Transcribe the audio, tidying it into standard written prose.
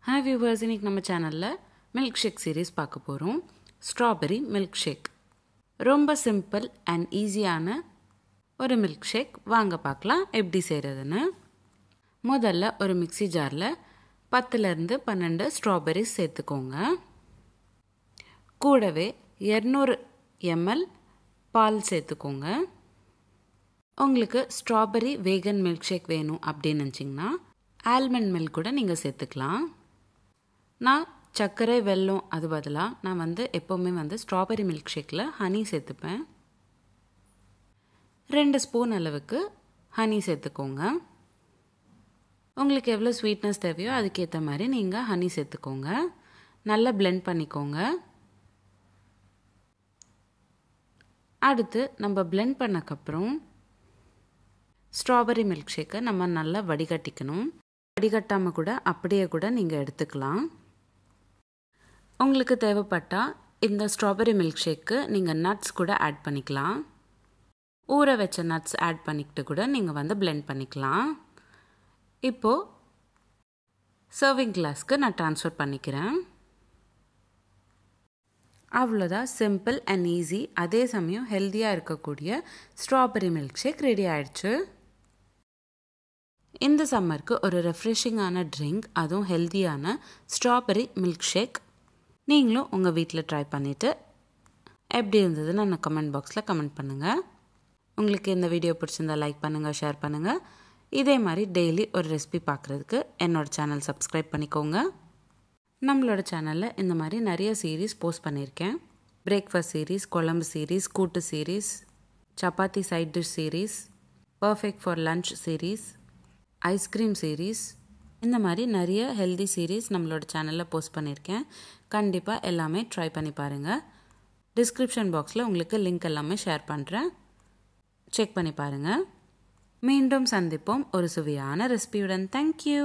Hi viewers, இன்னைக்கு நம்ம சேனல்ல மில்க் ஷேக் சீரிஸ் பார்க்க போறோம். Strawberry milk shake. ரொம்ப சிம்பிள் அண்ட் ஈஸியான ஒரு மில்க் ஷேக். வாங்க பார்க்கலாம் எப்படி செய்யறதுன்னு. முதல்ல ஒரு மிக்ஸி ஜார்ல 10 ல இருந்து 12 ஸ்ட்ராபெரிஸ் சேர்த்துக்கோங்க. கூடவே 200 ml பால் சேர்த்துக்கோங்க. உங்களுக்கு ஸ்ட்ராபெரி வேகன் மில்க் ஷேக் வேணும் அப்படின்னு நினைச்சீங்கன்னா ஆல்மண்ட் மில்க் கூட நீங்கள் சேர்த்துக்கலாம். நான் சர்க்கரை வெல்லம் அது பதிலாக நான் எப்போவுமே ஸ்ட்ராபெரி மில்க் ஷேக்கில் ஹனி சேர்த்துப்பேன். 2 ஸ்பூன் அளவுக்கு ஹனி சேர்த்துக்கோங்க. உங்களுக்கு எவ்வளோ ஸ்வீட்னஸ் தேவையோ அதுக்கேற்ற மாதிரி நீங்கள் ஹனி சேர்த்துக்கோங்க. நல்லா பிளெண்ட் பண்ணிக்கோங்க. அடுத்து நம்ம பிளெண்ட் பண்ணக்கப்புறம் ஸ்ட்ராபெரி மில்க் ஷேக்கை நம்ம நல்லா வடிகட்டிக்கணும். வடிகட்டாமல் கூட அப்படியே கூட நீங்கள் எடுத்துக்கலாம். உங்களுக்கு தேவைப்பட்டால் இந்த ஸ்ட்ராபெரி மில்க் ஷேக்கு நீங்கள் நட்ஸ் கூட ஆட் பண்ணிக்கலாம். ஊற வச்ச நட்ஸ் ஆட் பண்ணிக்கிட்டு கூட நீங்கள் பிளெண்ட் பண்ணிக்கலாம். இப்போது சர்விங் கிளாஸ்க்கு நான் ட்ரான்ஸ்ஃபர் பண்ணிக்கிறேன். அவ்வளோதான், சிம்பிள் அண்ட் ஈஸி, அதே சமயம் ஹெல்த்தியாக இருக்கக்கூடிய ஸ்ட்ராபெரி மில்க் ஷேக் ரெடி ஆயிடுச்சு. இந்த சம்மருக்கு ஒரு ரெஃப்ரெஷிங்கான ட்ரிங்க், அதுவும் ஹெல்த்தியான ஸ்ட்ராபெரி மில்க் ஷேக் நீங்களும் உங்கள் வீட்டில் ட்ரை பண்ணிவிட்டு எப்படி இருந்ததுன்னு நான் கமெண்ட் பாக்ஸில் கமெண்ட் பண்ணுங்கள். உங்களுக்கு இந்த வீடியோ பிடிச்சிருந்தா லைக் பண்ணுங்கள், ஷேர் பண்ணுங்கள். இதே மாதிரி டெய்லி ஒரு ரெசிபி பார்க்குறதுக்கு என்னோடய சேனல் சப்ஸ்கிரைப் பண்ணிக்கோங்க. நம்மளோட சேனலில் இந்த மாதிரி நிறைய சீரீஸ் போஸ்ட் பண்ணியிருக்கேன். பிரேக்ஃபாஸ்ட் சீரீஸ், குழம்பு சீரீஸ், கூட்டு series, chapati side dish series, perfect for lunch series, ice cream series, இந்த மாதிரி நிறைய ஹெல்தி சீரீஸ் நம்மளோட சேனலில் போஸ்ட் பண்ணியிருக்கேன். கண்டிப்பாக எல்லாமே ட்ரை பண்ணி பாருங்கள். டிஸ்கிரிப்ஷன் பாக்ஸில் உங்களுக்கு லிங்க் எல்லாமே ஷேர் பண்ணுறேன், செக் பண்ணி பாருங்கள். மீண்டும் சந்திப்போம் ஒரு சுவையான ரெசிபியுடன். தேங்க்யூ.